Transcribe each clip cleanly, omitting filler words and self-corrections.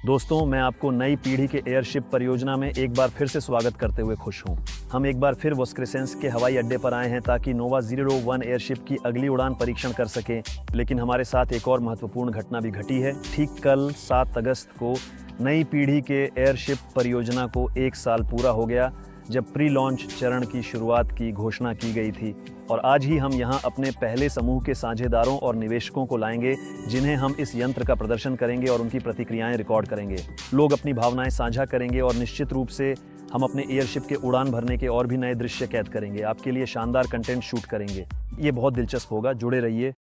दोस्तों, मैं आपको नई पीढ़ी के एयरशिप परियोजना में एक बार फिर से स्वागत करते हुए खुश हूं। हम एक बार फिर वोस्क्रेसेंस के हवाई अड्डे पर आए हैं ताकि नोवा 001 एयरशिप की अगली उड़ान परीक्षण कर सकें। लेकिन हमारे साथ एक और महत्वपूर्ण घटना भी घटी है। ठीक कल 7 अगस्त को नई पीढ़ी के एयरशिप परियोजना को 1 साल पूरा हो गया, जब प्री लॉन्च चरण की शुरुआत की घोषणा की गई थी। और आज ही हम यहाँ अपने पहले समूह के साझेदारों और निवेशकों को लाएंगे, जिन्हें हम इस यंत्र का प्रदर्शन करेंगे और उनकी प्रतिक्रियाएं रिकॉर्ड करेंगे। लोग अपनी भावनाएं साझा करेंगे और निश्चित रूप से हम अपने एयरशिप के उड़ान भरने के और भी नए दृश्य कैद करेंगे। आपके लिए शानदार कंटेंट शूट करेंगे। ये बहुत दिलचस्प होगा, जुड़े रहिए।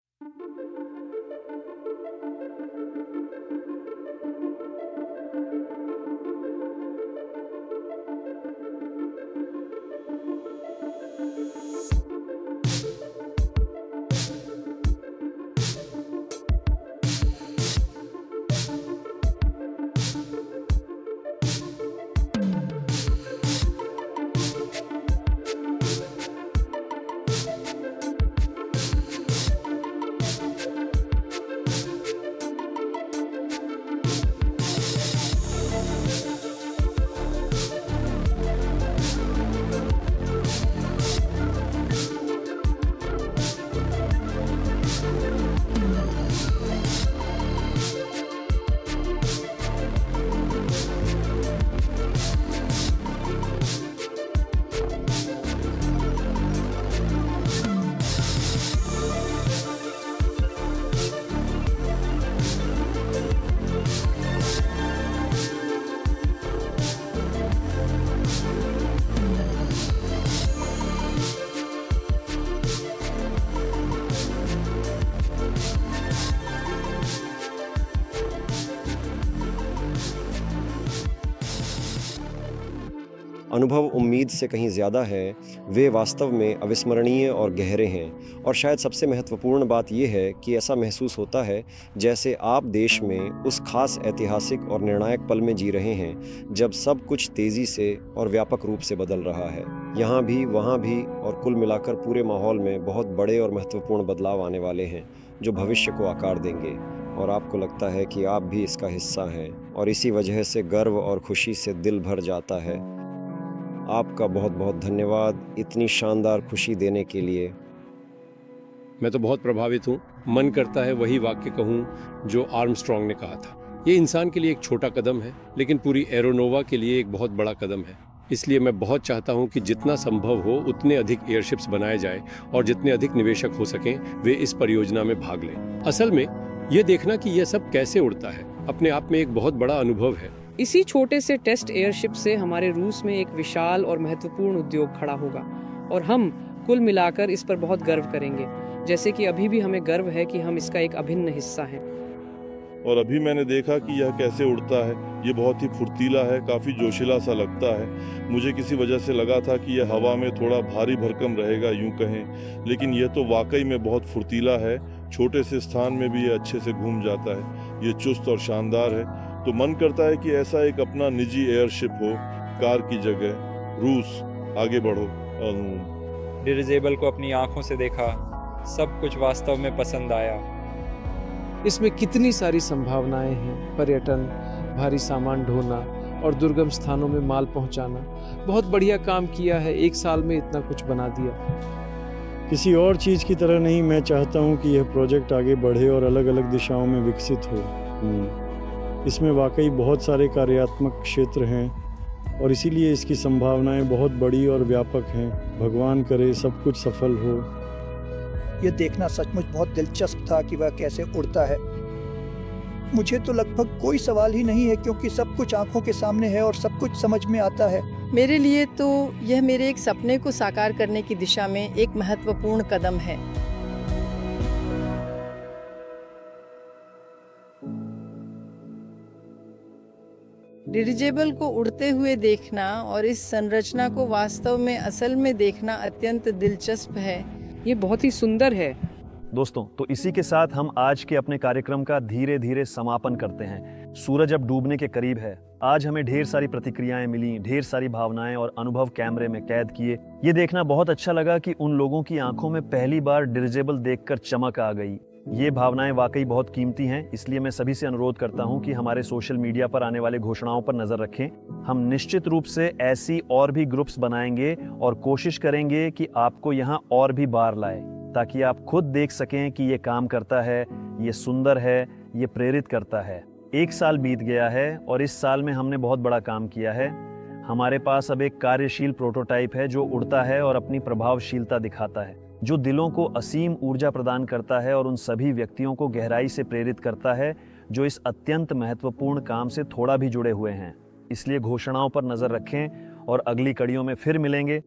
अनुभव उम्मीद से कहीं ज़्यादा है, वे वास्तव में अविस्मरणीय और गहरे हैं। और शायद सबसे महत्वपूर्ण बात यह है कि ऐसा महसूस होता है जैसे आप देश में उस खास ऐतिहासिक और निर्णायक पल में जी रहे हैं, जब सब कुछ तेज़ी से और व्यापक रूप से बदल रहा है। यहाँ भी, वहाँ भी, और कुल मिलाकर पूरे माहौल में बहुत बड़े और महत्वपूर्ण बदलाव आने वाले हैं, जो भविष्य को आकार देंगे। और आपको लगता है कि आप भी इसका हिस्सा हैं, और इसी वजह से गर्व और खुशी से दिल भर जाता है। आपका बहुत बहुत धन्यवाद इतनी शानदार खुशी देने के लिए। मैं तो बहुत प्रभावित हूँ। मन करता है वही वाक्य कहूँ जो आर्मस्ट्रॉन्ग ने कहा था। ये इंसान के लिए एक छोटा कदम है, लेकिन पूरी एरोनोवा के लिए एक बहुत बड़ा कदम है। इसलिए मैं बहुत चाहता हूँ कि जितना संभव हो उतने अधिक एयरशिप्स बनाए जाए और जितने अधिक निवेशक हो सकें वे इस परियोजना में भाग लें। असल में ये देखना कि यह सब कैसे उड़ता है अपने आप में एक बहुत बड़ा अनुभव है। इसी छोटे से टेस्ट एयरशिप से हमारे रूस में एक विशाल और महत्वपूर्ण उद्योग खड़ा होगा, और हम कुल मिलाकर इस पर बहुत गर्व करेंगे, जैसे कि अभी भी हमें गर्व है कि हम इसका एक अभिन्न हिस्सा हैं। और अभी मैंने देखा कि यह कैसे उड़ता है। ये बहुत ही फुर्तीला है, काफ़ी जोशीला सा लगता है। मुझे किसी वजह से लगा था कि यह हवा में थोड़ा भारी भरकम रहेगा, यूं कहें, लेकिन यह तो वाकई में बहुत फुर्तीला है। छोटे से स्थान में भी ये अच्छे से घूम जाता है। ये चुस्त और शानदार है। तो मन करता है कि ऐसा एक अपना निजी एयरशिप हो, कार की जगह। रूस, आगे बढ़ो। डिरिजेबल को अपनी आंखों से देखा, सब कुछ वास्तव में पसंद आया। इसमें कितनी सारी संभावनाएं हैं। पर्यटन, भारी सामान ढोना और दुर्गम स्थानों में माल पहुंचाना। बहुत बढ़िया काम किया है, 1 साल में इतना कुछ बना दिया। किसी और चीज़ की तरह नहीं, मैं चाहता हूं कि यह प्रोजेक्ट आगे बढ़े और अलग अलग दिशाओं में विकसित हो। इसमें वाकई बहुत सारे कार्यात्मक क्षेत्र हैं और इसीलिए इसकी संभावनाएं बहुत बड़ी और व्यापक हैं। भगवान करे सब कुछ सफल हो। यह देखना सचमुच बहुत दिलचस्प था कि वह कैसे उड़ता है। मुझे तो लगभग कोई सवाल ही नहीं है, क्योंकि सब कुछ आंखों के सामने है और सब कुछ समझ में आता है। मेरे लिए तो यह मेरे एक सपने को साकार करने की दिशा में एक महत्वपूर्ण कदम है। डिरिजेबल को उड़ते हुए देखना और इस संरचना को वास्तव में असल में देखना अत्यंत दिलचस्प है। ये बहुत ही सुंदर है। दोस्तों, तो इसी के साथ हम आज के अपने कार्यक्रम का धीरे धीरे समापन करते हैं। सूरज अब डूबने के करीब है। आज हमें ढेर सारी प्रतिक्रियाएं मिली, ढेर सारी भावनाएं और अनुभव कैमरे में कैद किए। ये देखना बहुत अच्छा लगा कि उन लोगों की आंखों में पहली बार डिरिजेबल देखकर चमक आ गई। ये भावनाएं वाकई बहुत कीमती हैं, इसलिए मैं सभी से अनुरोध करता हूं कि हमारे सोशल मीडिया पर आने वाले घोषणाओं पर नजर रखें। हम निश्चित रूप से ऐसी और भी ग्रुप्स बनाएंगे और कोशिश करेंगे कि आपको यहाँ और भी बार लाए, ताकि आप खुद देख सकें कि ये काम करता है, ये सुंदर है, ये प्रेरित करता है। 1 साल बीत गया है और इस साल में हमने बहुत बड़ा काम किया है। हमारे पास अब एक कार्यशील प्रोटोटाइप है जो उड़ता है और अपनी प्रभावशीलता दिखाता है, जो दिलों को असीम ऊर्जा प्रदान करता है और उन सभी व्यक्तियों को गहराई से प्रेरित करता है जो इस अत्यंत महत्वपूर्ण काम से थोड़ा भी जुड़े हुए हैं। इसलिए घोषणाओं पर नजर रखें और अगली कड़ियों में फिर मिलेंगे।